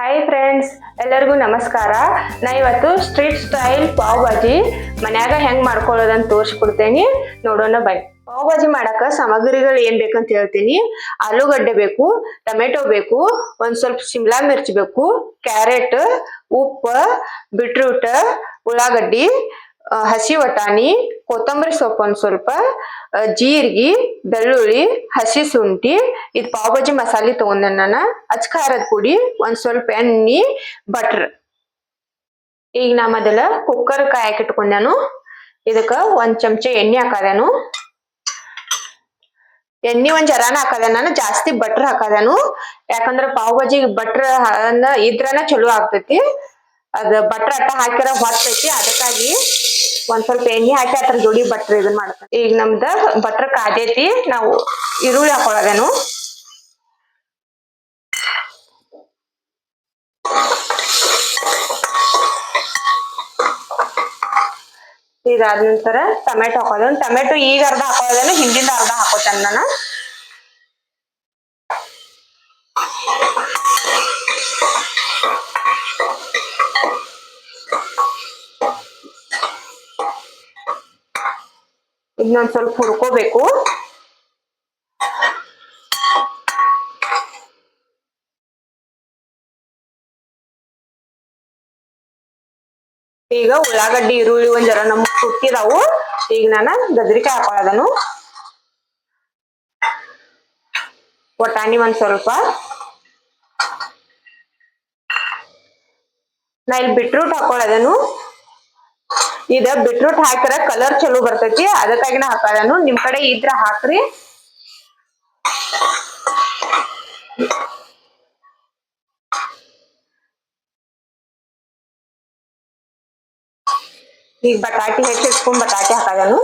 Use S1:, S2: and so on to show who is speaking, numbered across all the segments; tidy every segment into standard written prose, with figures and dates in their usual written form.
S1: Hi friends, ಎಲ್ಲರಿಗೂ ನಮಸ್ಕಾರ. ನಾ ಇವತ್ತು ಸ್ಟ್ರೀಟ್ ಸ್ಟೈಲ್ ಪಾವ್ ಭಾಜಿ ಮನ್ಯಾಗ ಹೆಂಗ್ ಮಾಡ್ಕೊಳ್ಳೋದಂತ ತೋರಿಸ್ಕೊಡ್ತೇನೆ. ನೋಡೋಣ ಬನ್ನಿ. ಪಾವ್ ಭಾಜಿ ಮಾಡಕ ಸಾಮಗ್ರಿಗಳು ಏನ್ ಬೇಕಂತ ಹೇಳ್ತೀನಿ. ಆಲೂಗಡ್ಡೆ ಬೇಕು, ಟೊಮೆಟೊ ಬೇಕು, ಒಂದ್ ಸ್ವಲ್ಪ ಶಿಮ್ಲಾ ಮಿರ್ಚ್ ಬೇಕು, ಕ್ಯಾರೆಟ್, ಉಪ್ಪು, ಬೀಟ್ರೂಟ್, ಉಳ್ಳಾಗಡ್ಡಿ, ಹಸಿ ವಟಾಣಿ, ಕೊತ್ತಂಬರಿ ಸೊಪ್ಪು ಒಂದ್ ಸ್ವಲ್ಪ, ಜೀರಿಗೆ, ಬೆಳ್ಳುಳ್ಳಿ, ಹಸಿ ಶುಂಠಿ. ಇದು ಪಾವ್ ಭಾಜಿ ಮಸಾಲೆ ತಗೊಂಡೆ ನಾನು. ಅಚ್ ಖಾರದ ಪುಡಿ, ಒಂದ್ ಸ್ವಲ್ಪ ಎಣ್ಣಿ, ಬಟ್ರ್. ಈಗ ನಾ ಮೊದಲ ಕುಕ್ಕರ್ ಕಾಯಕ್ ಇಟ್ಕೊಂಡಾನು. ಇದಕ್ಕ ಒಂದ್ ಚಮಚೆ ಎಣ್ಣೆ ಹಾಕದೇನು. ಎಣ್ಣಿ ಒಂದ್ ಜರಾನ ಹಾಕದೇನು, ಜಾಸ್ತಿ ಬಟ್ರ್ ಹಾಕದೇನು. ಯಾಕಂದ್ರ ಪಾವ್ ಭಾಜಿ ಬಟ್ರ್ ಇದ್ರನ ಚಲೋ ಆಗ್ತೈತಿ. ಅದ ಬಟ್ರ್ ಅಟ್ಟ ಹಾಕಿರ ಹೊತ್ತೈತಿ. ಅದಕ್ಕಾಗಿ ಒಂದ್ ಸ್ವಲ್ಪ ಎಣ್ಣೆ ಹಾಕಿ ಅದ್ರ ಜೋಡಿ ಬಟ್ರ್ ಇದನ್ ಮಾಡ್ತಾರೆ. ಈಗ ನಮ್ದ ಬಟ್ರ್ ಕಾದೈತಿ. ನಾವು ಈರುಳ್ಳಿ ಹಾಕೊಳ್ಳೋದೇನು. ಇದಾದ ನಂತರ ಟೊಮೆಟೊ ಹಾಕೋದೇನು. ಟೊಮೆಟೊ ಈಗ ಅರ್ಧ ಹಾಕೋದೇನು, ಹಿಂದಿಂದ ಅರ್ಧ ಹಾಕೋತೇನೆ ನಾನು. ಇನ್ನೊಂದ್ ಸ್ವಲ್ಪ ಹುರ್ಕೋಬೇಕು. ಈಗ ಉಳ್ಳಾಗಡ್ಡಿ, ಈರುಳ್ಳಿ ಒಂದ್ ಜರ ನಮಗ್ ಸುಟ್ಟಿದಾವು. ಈಗ ನಾನು ಗಜರಿಕಾಯಿ ಹಾಕೊಳ್ಳೋದನು. ವಟಾಣಿ ಒಂದ್ ಸ್ವಲ್ಪ. ನಾ ಇಲ್ಲಿ ಬೀಟ್ರೂಟ್ ಹಾಕೊಳ್ಳೋದೇನು. ಇದ ಬೀಟ್ರೂಟ್ ಹಾಕಿರ ಕಲರ್ ಚಲೋ ಬರ್ತೈತಿ. ಅದಕ್ಕಾಗಿನ ಹಾಕೋದೇನು. ನಿಮ್ ಕಡೆ ಇದ್ರ ಹಾಕ್ರಿ. ಈಗ ಬಟಾಟಿ ಹೆಚ್ಚಿಟ್ಕೊಂಡ್ ಬಟಾಟಿ ಹಾಕೋದೇನು.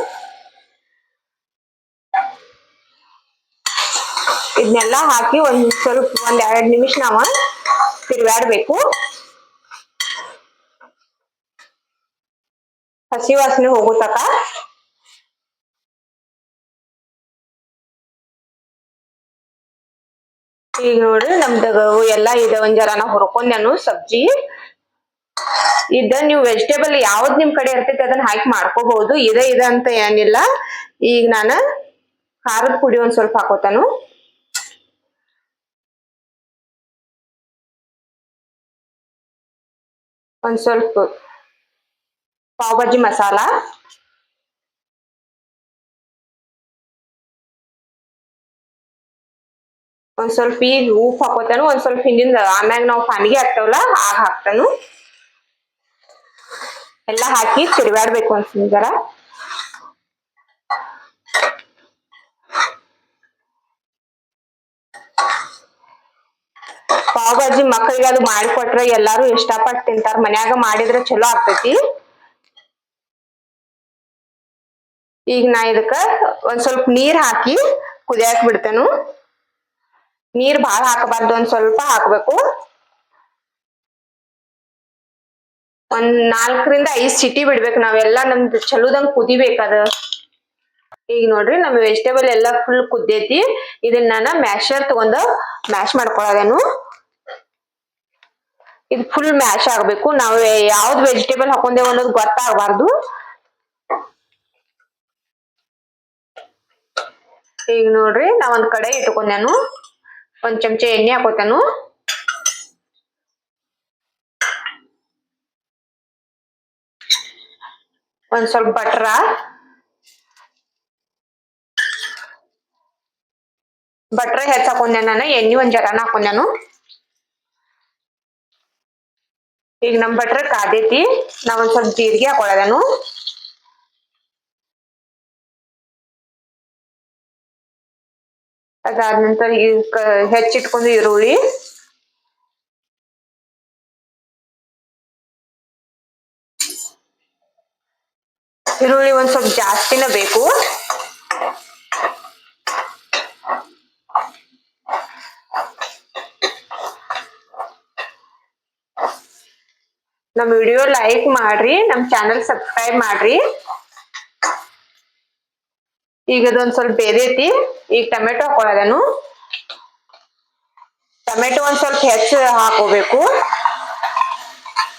S1: ಇದನ್ನೆಲ್ಲಾ ಹಾಕಿ ಒಂದ್ ಸ್ವಲ್ಪ 1-2 ನಿಮಿಷ ನಾವ ತಿರ್ಗಾಡ್ಬೇಕು. ಹಸಿ ವಾಸನೆ ಹೋಗುತಕ. ಈಗ ನೋಡ್ರಿ ನಮ್ದ ಎಲ್ಲಾ ಇದೆ. ಒಂದ್ ಜರ ನಾ ಹುರ್ಕೊಂಡೆನು ಸಬ್ಜಿ. ಇದ ನೀವು ವೆಜಿಟೇಬಲ್ ಯಾವ್ದ್ ನಿಮ್ ಕಡೆ ಇರ್ತೈತಿ ಅದನ್ನ ಹಾಕಿ ಮಾಡ್ಕೋಬಹುದು. ಇದ ಅಂತ ಏನಿಲ್ಲ. ಈಗ ನಾನ ಖಾರದ ಪುಡಿ ಒಂದ್ ಸ್ವಲ್ಪ ಹಾಕೋತಾನು. ಒಂದ್ ಸ್ವಲ್ಪ ಪಾವ್ ಭಾಜಿ ಮಸಾಲ, ಒಂದ್ ಸ್ವಲ್ಪ ಈಗ ಉಪ್ಪು ಹಾಕೋತಾನು. ಒಂದ್ ಸ್ವಲ್ಪ ಹಿಂದಿಂದ ಆಮ್ಯಾಗ ನಾವು ಪಾನಿಗೆ ಹಾಕ್ತೇವಲ್ಲ ಆಗ ಹಾಕ್ತಾನು. ಎಲ್ಲಾ ಹಾಕಿ ತಿರ್ಗಾಡ್ಬೇಕು ಒಂದ್ ಜರ. ಪಾವ್ ಭಾಜಿ ಮಕ್ಕಳಿಗೆ ಅದು ಮಾಡಿಕೊಟ್ರೆ ಎಲ್ಲಾರು ಇಷ್ಟಪಟ್ಟು ತಿಂತಾರ. ಮನ್ಯಾಗ ಮಾಡಿದ್ರೆ ಚಲೋ ಆಗ್ತೈತಿ. ಈಗ ನಾ ಇದಕ್ಕ ಒಂದ್ ಸ್ವಲ್ಪ ನೀರ್ ಹಾಕಿ ಕುದಿಯಾಕ್ ಬಿಡ್ತೇನು. ನೀರ್ ಬಾಳ ಹಾಕಬಾರ್ದು, ಒಂದ್ ಸ್ವಲ್ಪ ಹಾಕ್ಬೇಕು. ಒಂದ್ 4-5 ಸಿಟಿ ಬಿಡ್ಬೇಕು. ನಾವೆಲ್ಲಾ ನಮ್ದು ಚಲೋದಂಗ್ ಕುದಿಬೇಕದ. ಈಗ ನೋಡ್ರಿ ನಮ್ ವೆಜಿಟೇಬಲ್ ಎಲ್ಲಾ ಫುಲ್ ಕುದ್ದೈತಿ. ಇದನ್ನ ನಾನು ಮ್ಯಾಶರ್ ತಗೊಂಡ ಮ್ಯಾಶ್ ಮಾಡ್ಕೊಳ್ಳೋದೇನು. ಇದು ಫುಲ್ ಮ್ಯಾಶ್ ಆಗ್ಬೇಕು. ನಾವು ಯಾವ್ದ್ ವೆಜಿಟೇಬಲ್ ಹಾಕೊಂಡೇವ ಅನ್ನೋದು ಗೊತ್ತಾಗಬಾರ್ದು. ಈಗ ನೋಡ್ರಿ ನಾ ಒಂದ್ ಕಡೆ ಇಟ್ಕೊಂಡೇನು. ಒಂದ್ ಚಮಚೆ ಎಣ್ಣೆ ಹಾಕೋತೇನು. ಒಂದ್ ಸ್ವಲ್ಪ ಬಟ್ರ, ಹೆಚ್ಚ ಹಾಕೊಂಡೆ ನಾನು. ಎಣ್ಣೆ ಒಂದ್ ಜರಾನ ಹಾಕೊಂಡೇನು. ಈಗ ನಮ್ ಬಟ್ರ ಕಾದೈತಿ. ನಾವ್ ಒಂದ್ ಸ್ವಲ್ಪ ಜೀರಿಗೆ ಹಾಕೊಳ್ಳೋದೇನು. ಅದಾದ ನಂತರ ಹೆಚ್ಚಿಟ್ಕೊಂಡು ಈರುಳ್ಳಿ, ಒಂದ್ ಸ್ವಲ್ಪ ಜಾಸ್ತಿನ ಬೇಕು. ನಮ್ ವಿಡಿಯೋ ಲೈಕ್ ಮಾಡ್ರಿ, ನಮ್ ಚಾನೆಲ್ ಸಬ್ಸ್ಕ್ರೈಬ್ ಮಾಡ್ರಿ. ಈಗ ಅದೊಂದ್ ಸ್ವಲ್ಪ ಬೇದೈತಿ. ಈಗ ಟೊಮೆಟೊ ಹಾಕೊಳ್ಳೋದೇನು. ಟೊಮೆಟೊ ಒಂದ್ ಸ್ವಲ್ಪ ಹೆಚ್ಚು ಹಾಕೋಬೇಕು.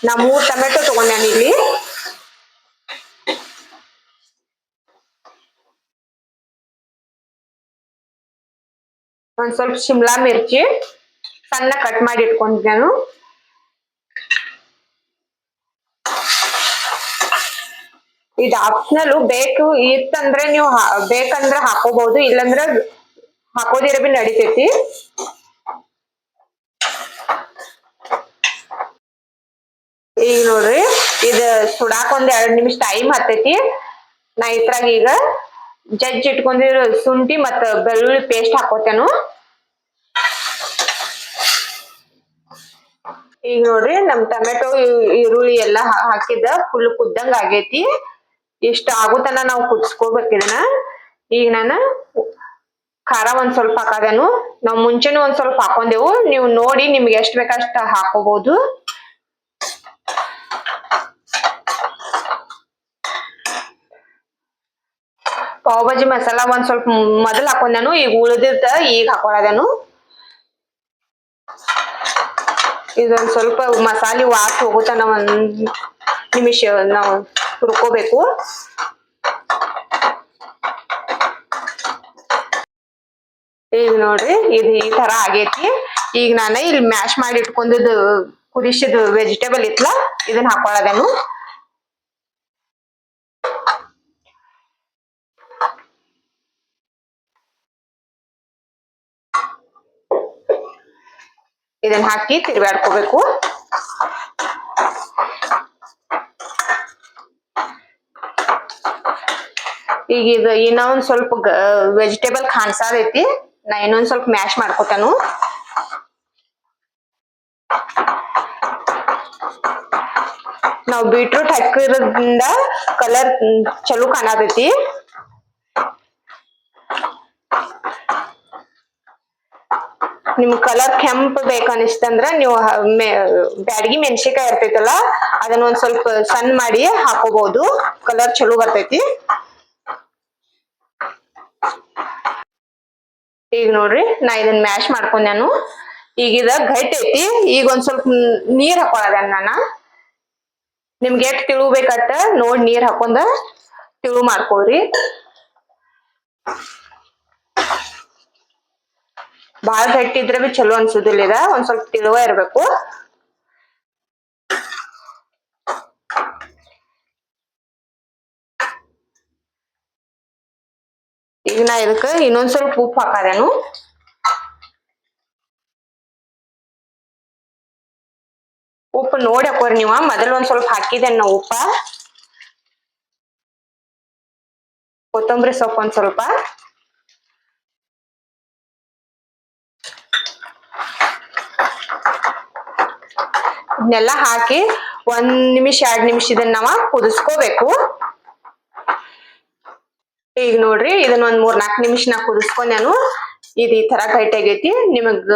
S1: ನಾ 3 ಟೊಮೆಟೊ ತಗೊಂಡ್ಯಾನ ಇಲ್ಲಿ. ಒಂದ್ ಸ್ವಲ್ಪ ಶಿಮ್ಲಾ ಮಿರ್ಚಿ ಸಣ್ಣ ಕಟ್ ಮಾಡಿ ಇಟ್ಕೊಂಡಿದ್ದೇನು. ಇದು ಆಪ್ಷನಲ್, ಬೇಕು ಇತ್ತಂದ್ರೆ ನೀವು ಬೇಕಂದ್ರೆ ಹಾಕೋಬಹುದು, ಇಲ್ಲಂದ್ರ ಹಾಕೋದಿರ ಬಿ ನಡಿತೈತಿ. ಈಗ ನೋಡ್ರಿ ಇದ ಸುಡಾಕ ಒಂದ್ 2 ನಿಮಿಷ ಟೈಮ್ ಹತ್ತೈತಿ. ನಾ ಇದ್ರಾಗ ಈಗ ಇಟ್ಕೊಂಡಿರೋ ಶುಂಠಿ ಮತ್ತ ಬೆಳ್ಳುಳ್ಳಿ ಪೇಸ್ಟ್ ಹಾಕೋತೇನು. ಈಗ ನೋಡ್ರಿ ನಮ್ ಟೊಮೆಟೊ ಈರುಳ್ಳಿ ಎಲ್ಲಾ ಹಾಕಿದ ಫುಲ್ ಕುದ್ದಂಗ ಆಗೇತಿ. ಇಷ್ಟ ಆಗುತನ ನಾವು ಕುದಿಸ್ಕೋಬೇಕು ಇದನ್ನ. ಈಗ ನಾನು ಖಾರ ಒಂದ್ ಸ್ವಲ್ಪ ಹಾಕದೇನು. ನಾವ್ ಮುಂಚೆನೂ ಒಂದ್ ಸ್ವಲ್ಪ ಹಾಕೊಂಡೆವು, ನೀವು ನೋಡಿ ನಿಮ್ಗೆ ಎಷ್ಟ್ ಬೇಕಷ್ಟ ಹಾಕೋಬಹುದು. ಪಾವ್ ಭಾಜಿ ಮಸಾಲಾ ಒಂದ್ ಸ್ವಲ್ಪ ಮೊದಲ್ ಹಾಕೊಂಡೇನು, ಈಗ ಉಳ್ದಿದ್ದ ಈಗ ಹಾಕೊಳದೇನು. ಇದೊಂದ್ ಸ್ವಲ್ಪ ಮಸಾಲೆ ವಾಸ ಹೋಗುತನ ಒಂದ್ ನಿಮಿಷ ನಾವು ಹುರ್ಕೋಬೇಕು. ಈಗ ನೋಡ್ರಿ ಇದು ಈ ತರ ಆಗೇತಿ. ಈಗ ನಾನು ಇಲ್ಲಿ ಮ್ಯಾಶ್ ಮಾಡಿ ಇಟ್ಕೊಂಡಿದ್ದು ಕುದಿಸಿದ ವೆಜಿಟೇಬಲ್ ಇತ್ಲಾ, ಇದನ್ನ ಹಾಕೊಳದೇನು. ಇದನ್ನ ಹಾಕಿ ತಿರ್ಗಾಡ್ಕೋಬೇಕು. ಈಗ ಇದು ಇನ್ನೊಂದ್ ಸ್ವಲ್ಪ ವೆಜಿಟೇಬಲ್ ಕಾಣ್ಸಾದೈತಿ, ನಾ ಇನ್ನೊಂದ್ ಸ್ವಲ್ಪ ಮ್ಯಾಶ್ ಮಾಡ್ಕೊತಾನು. ನಾವು ಬೀಟ್ರೂಟ್ ಹಾಕಿರೋದ್ರಿಂದ ಕಲರ್ ಚಲೋ ಕಾಣತೈತಿ. ನಿಮ್ ಕಲರ್ ಕೆಂಪ್ ಬೇಕನ್ನಿಸ್ತಂದ್ರ ನೀವು ಬ್ಯಾಡಗಿ ಮೆಣಸಿಕಾಯಿ ಇರ್ತೈತಲ್ಲ, ಅದನ್ನ ಒಂದ್ ಸ್ವಲ್ಪ ಸಣ್ಣ ಮಾಡಿ ಹಾಕೋಬಹುದು, ಕಲರ್ ಚಲೋ ಬರ್ತೈತಿ. ಈಗ ನೋಡ್ರಿ ನಾ ಇದನ್ನ ಮ್ಯಾಶ್ ಮಾಡ್ಕೊಂಡೇನು. ಈಗ ಇದ ಗಟ್ಟಿ ಐತಿ. ಈಗ ಒಂದ್ ಸ್ವಲ್ಪ ನೀರ್ ಹಾಕೊಳದೇನ್ ನಾನ. ನಿಮ್ಗೆ ಎಷ್ಟ್ ತಿಳು ಬೇಕಟ್ಟ ನೋಡ್ ನೀರ್ ಹಾಕೊಂಡ ತಿಳು ಮಾಡ್ಕೊಳ್ರಿ. ಬಾಳ ಗಟ್ಟಿ ಇದ್ರೆ ಬಿ ಚಲೋ ಅನ್ಸುದಿಲ್ಲ, ಇದ ಒಂದ್ ಸ್ವಲ್ಪ ತಿಳುವ ಇರ್ಬೇಕು. ಈಗ ನಾ ಇದಕ್ಕ ಇನ್ನೊಂದ್ ಸ್ವಲ್ಪ ಉಪ್ಪು ಹಾಕದೇನು. ಉಪ್ಪು ನೋಡಿ ಹಾಕೋರಿ ನೀವ, ಮೊದಲ ಒಂದ್ ಸ್ವಲ್ಪ ಹಾಕಿದೇನ್ ನಾ ಉಪ್ಪ. ಕೊತ್ತಂಬರಿ ಸೊಪ್ಪು ಒಂದ್ ಸ್ವಲ್ಪ, ಇದನ್ನೆಲ್ಲಾ ಹಾಕಿ 1 ನಿಮಿಷ 2 ನಿಮಿಷ ಇದನ್ನ ನಾವ ಕುದಿಸ್ಕೋಬೇಕು. ಈಗ ನೋಡ್ರಿ ಇದನ್ನ ಒಂದ್ 3-4 ನಿಮಿಷ ನಾ ಕುದಿಸ್ಕೊಂಡೇನು. ಇದು ಈ ತರ ಗಟ್ಟಿ ಆಗೈತಿ. ನಿಮಗ್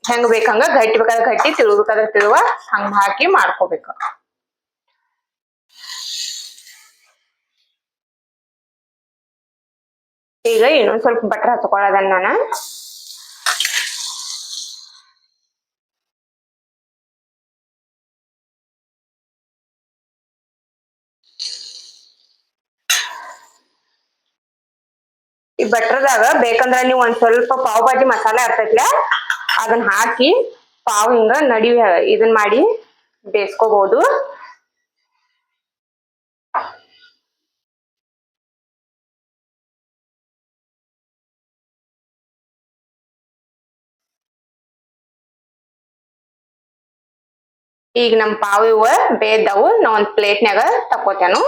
S1: ಹೆಂಗ್ ಬೇಕಂಗ ಗಟ್ಟಿ ಬೇಕಾದ್ರೆ ಗಟ್ಟಿ, ತಿಳು ಬೇಕಾದ್ರೆ ತಿಳುವ ಹಂಗ ಹಾಕಿ ಮಾಡ್ಕೋಬೇಕು. ಈಗ ಇನ್ನೊಂದ್ ಸ್ವಲ್ಪ ಬಟರ್ ಹಚ್ಕೊಳ್ಳೋದನ್ನ ನಾನು. ಈ ಬಟ್ರದಾಗ ಬೇಕಂದ್ರ ನೀವು ಒಂದ್ ಸ್ವಲ್ಪ ಪಾವ್ ಭಾಜಿ ಮಸಾಲೆ ಇರ್ತೈತ್ಲ, ಅದನ್ನ ಹಾಕಿ ಪಾವ್ ಹಿಂಗ ನಡಿ ಇದನ್ ಮಾಡಿ ಬೇಯಿಸ್ಕೋಬಹುದು. ಈಗ ನಮ್ ಪಾವ್ ಇವ ಬೇಯ್ದವು, ನಾ ಒಂದ್ ಪ್ಲೇಟ್ನ್ಯಾಗ ತಕೋತೇನು.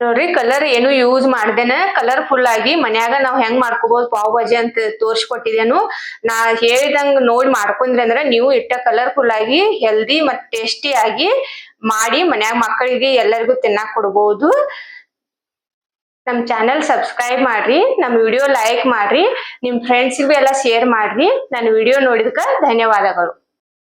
S1: ನೋಡ್ರಿ ಕಲರ್ ಏನು ಯೂಸ್ ಮಾಡ್ದೇನೆ ಕಲರ್ಫುಲ್ ಆಗಿ ಮನ್ಯಾಗ ನಾವ್ ಹೆಂಗ್ ಮಾಡ್ಕೋಬಹುದು ಪಾವ್ ಭಾಜಿ ಅಂತ ತೋರ್ಸ್ಕೊಟ್ಟಿದೇನು. ನಾ ಹೇಳಿದಂಗ ನೋಡಿ ಮಾಡ್ಕೊಂಡ್ರಿ ಅಂದ್ರ ನೀವು ಇಟ್ಟ ಕಲರ್ಫುಲ್ ಆಗಿ ಹೆಲ್ದಿ ಮತ್ ಟೇಸ್ಟಿ ಆಗಿ ಮಾಡಿ ಮನ್ಯಾಗ ಮಕ್ಕಳಿಗೆ ಎಲ್ಲರಿಗೂ ತಿನ್ನಾಕ್ ಕೊಡ್ಬಹುದು. ನಮ್ ಚಾನೆಲ್ ಸಬ್ಸ್ಕ್ರೈಬ್ ಮಾಡ್ರಿ, ನಮ್ ವಿಡಿಯೋ ಲೈಕ್ ಮಾಡ್ರಿ, ನಿಮ್ ಫ್ರೆಂಡ್ಸ್ ಬಿ ಎಲ್ಲ ಶೇರ್ ಮಾಡ್ರಿ. ನನ್ನ ವಿಡಿಯೋ ನೋಡಿದಕ್ಕ ಧನ್ಯವಾದಗಳು.